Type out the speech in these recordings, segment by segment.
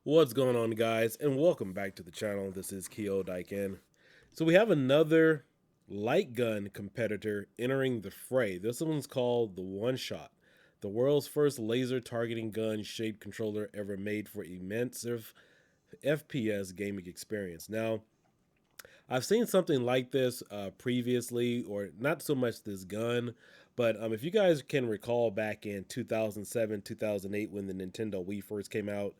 What's going on, guys, and welcome back to the channel. This is kiodiekin. So we have another light gun competitor entering the fray. This one's called the OneShot, the world's first laser targeting gun shaped controller ever made for immersive FPS gaming experience. Now, I've seen something like this previously, or not so much this gun, but if you guys can recall back in 2007, 2008, when the Nintendo Wii first came out,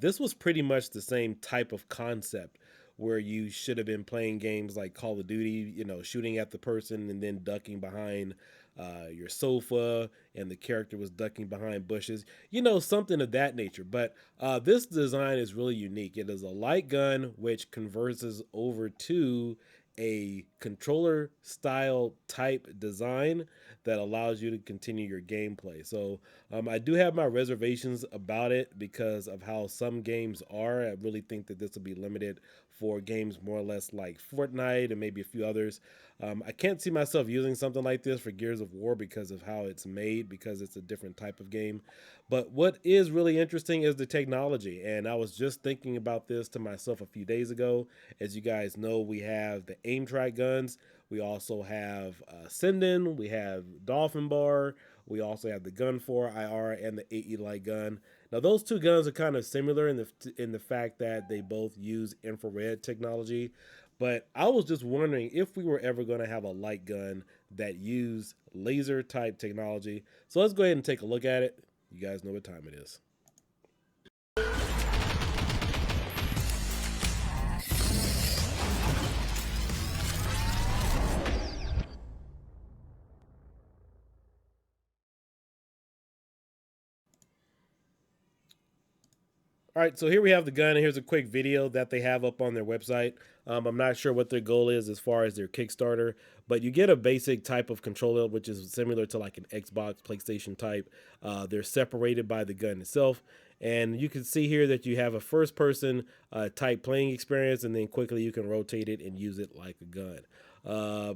this was pretty much the same type of concept where you should have been playing games like Call of Duty, shooting at the person and then ducking behind your sofa, and the character was ducking behind bushes, something of that nature. But this design is really unique. It is a light gun which converts over to a controller style type design that allows you to continue your gameplay. So I do have my reservations about it because of how some games are. I really think that this will be limited for games more or less like Fortnite and maybe a few others. I can't see myself using something like this for Gears of War because of how it's made, because it's a different type of game. But what is really interesting is the technology. And I was just thinking about this to myself a few days ago. As you guys know, we have the aim track guns. We also have Sendin. We have Dolphin Bar. We also have the Gun 4 IR and the AE light gun. Now, those two guns are kind of similar in the fact that they both use infrared technology. But I was just wondering if we were ever going to have a light gun that used laser type technology. So let's go ahead and take a look at it. You guys know what time it is. All right, so here we have the gun, and here's a quick video that they have up on their website. I'm not sure what their goal is as far as their Kickstarter, but you get a basic type of controller, which is similar to like an Xbox, PlayStation type. They're separated by the gun itself, and you can see here that you have a first-person type playing experience, and then quickly you can rotate it and use it like a gun. Uh,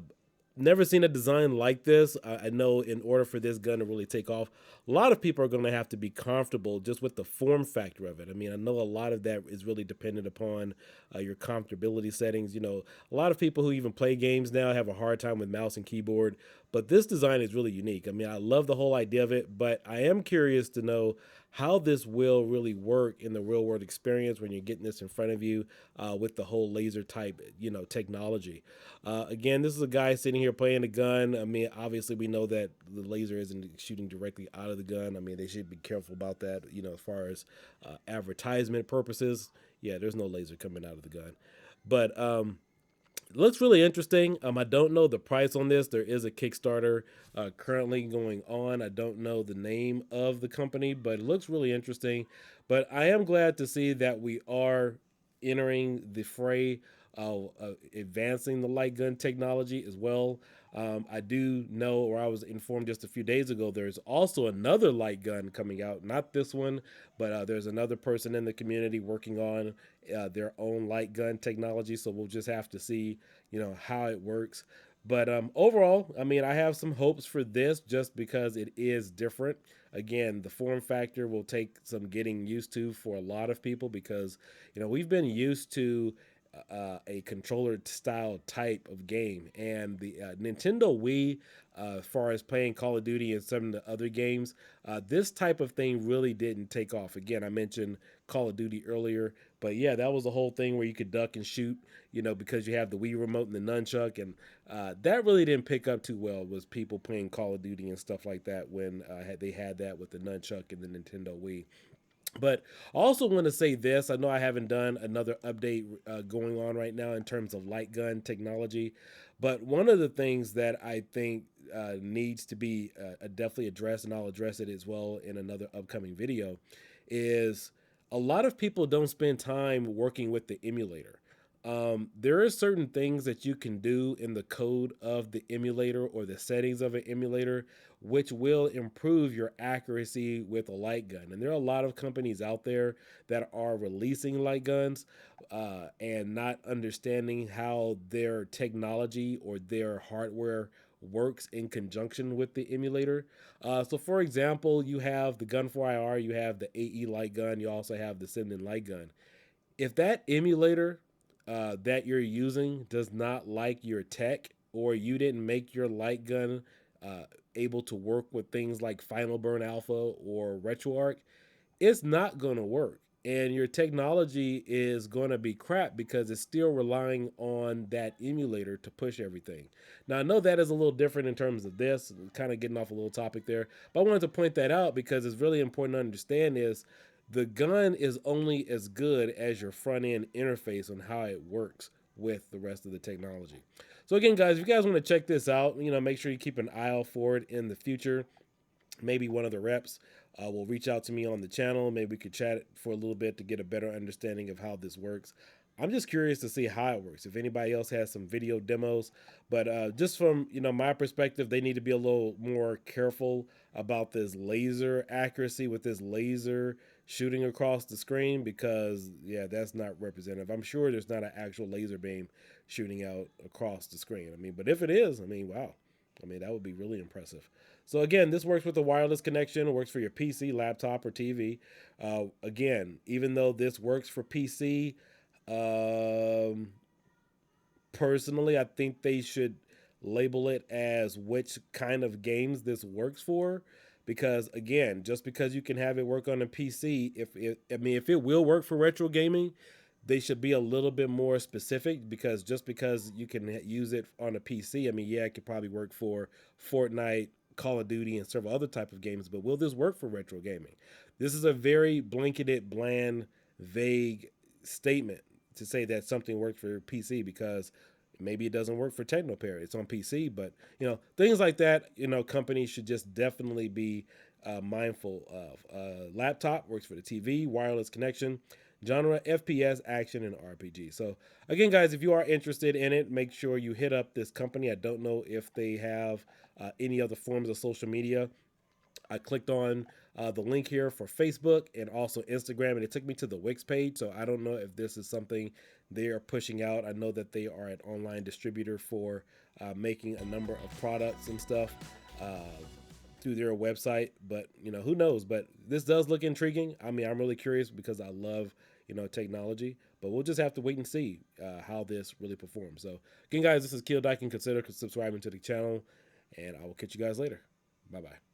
Never seen a design like this. I know in order for this gun to really take off, a lot of people are going to have to be comfortable just with the form factor of it. I mean, I know a lot of that is really dependent upon your comfortability settings. A lot of people who even play games now have a hard time with mouse and keyboard, but this design is really unique. I mean, I love the whole idea of it, but I am curious to know how this will really work in the real world experience when you're getting this in front of you with the whole laser type, technology. Again, this is a guy sitting here playing a gun. I mean, obviously, we know that the laser isn't shooting directly out of the gun. I mean, they should be careful about that, as far as advertisement purposes. Yeah, there's no laser coming out of the gun. But it looks really interesting. I don't know the price on this. There is a Kickstarter currently going on. I don't know the name of the company, but it looks really interesting. But I am glad to see that we are entering the fray, advancing the light gun technology as well. I do know, or I was informed just a few days ago, there's also another light gun coming out. Not this one, but there's another person in the community working on their own light gun technology. So we'll just have to see, how it works. But overall, I mean, I have some hopes for this just because it is different. Again, the form factor will take some getting used to for a lot of people because, we've been used to a controller style type of game. And the Nintendo Wii, as far as playing Call of Duty and some of the other games, this type of thing really didn't take off. Again, I mentioned Call of Duty earlier, but yeah, that was the whole thing where you could duck and shoot, because you have the Wii remote and the nunchuck, and that really didn't pick up too well. Was people playing Call of Duty and stuff like that when they had that with the nunchuck and the Nintendo Wii. But I also want to say this. I know I haven't done another update going on right now in terms of light gun technology, but one of the things that I think needs to be definitely addressed, and I'll address it as well in another upcoming video, is a lot of people don't spend time working with the emulator. There are certain things that you can do in the code of the emulator or the settings of an emulator, which will improve your accuracy with a light gun. And there are a lot of companies out there that are releasing light guns and not understanding how their technology or their hardware works in conjunction with the emulator. So for example, you have the Gun 4IR, you have the AE light gun, you also have the Sinden light gun. If that emulator that you're using does not like your tech, or you didn't make your light gun able to work with things like Final Burn Alpha or RetroArch, it's not going to work. And your technology is going to be crap because it's still relying on that emulator to push everything. Now, I know that is a little different in terms of this, kind of getting off a little topic there, but I wanted to point that out because it's really important to understand is the gun is only as good as your front end interface on how it works with the rest of the technology. So again, guys, if you guys want to check this out, make sure you keep an eye out for it in the future. Maybe one of the reps will reach out to me on the channel. Maybe we could chat for a little bit to get a better understanding of how this works. I'm just curious to see how it works. If anybody else has some video demos, but just from my perspective, they need to be a little more careful about this laser accuracy with this laser shooting across the screen, because yeah, that's not representative. I'm sure there's not an actual laser beam shooting out across the screen. But if it is, wow. That would be really impressive. So again, this works with a wireless connection. It works for your PC, laptop, or TV. Again, even though this works for PC, personally, I think they should label it as which kind of games this works for. Because again, just because you can have it work on a PC, if it will work for retro gaming, they should be a little bit more specific, because just because you can use it on a PC, yeah, it could probably work for Fortnite, Call of Duty, and several other type of games, but will this work for retro gaming? This is a very blanketed, bland, vague statement to say that something works for PC, because maybe it doesn't work for TechnoParrot. It's on PC, but things like that, companies should just definitely be mindful of. Laptop works for the TV, wireless connection, genre, FPS, action, and RPG. So again, guys, if you are interested in it, make sure you hit up this company. I don't know if they have any other forms of social media. I clicked on the link here for Facebook and also Instagram, and it took me to the Wix page. So I don't know if this is something they are pushing out. I know that they are an online distributor for making a number of products and stuff through their website, but who knows? But this does look intriguing. I'm really curious because I love technology, but we'll just have to wait and see how this really performs. So again, guys, this is kiodiekin. Consider subscribing to the channel, and I will catch you guys later. Bye bye.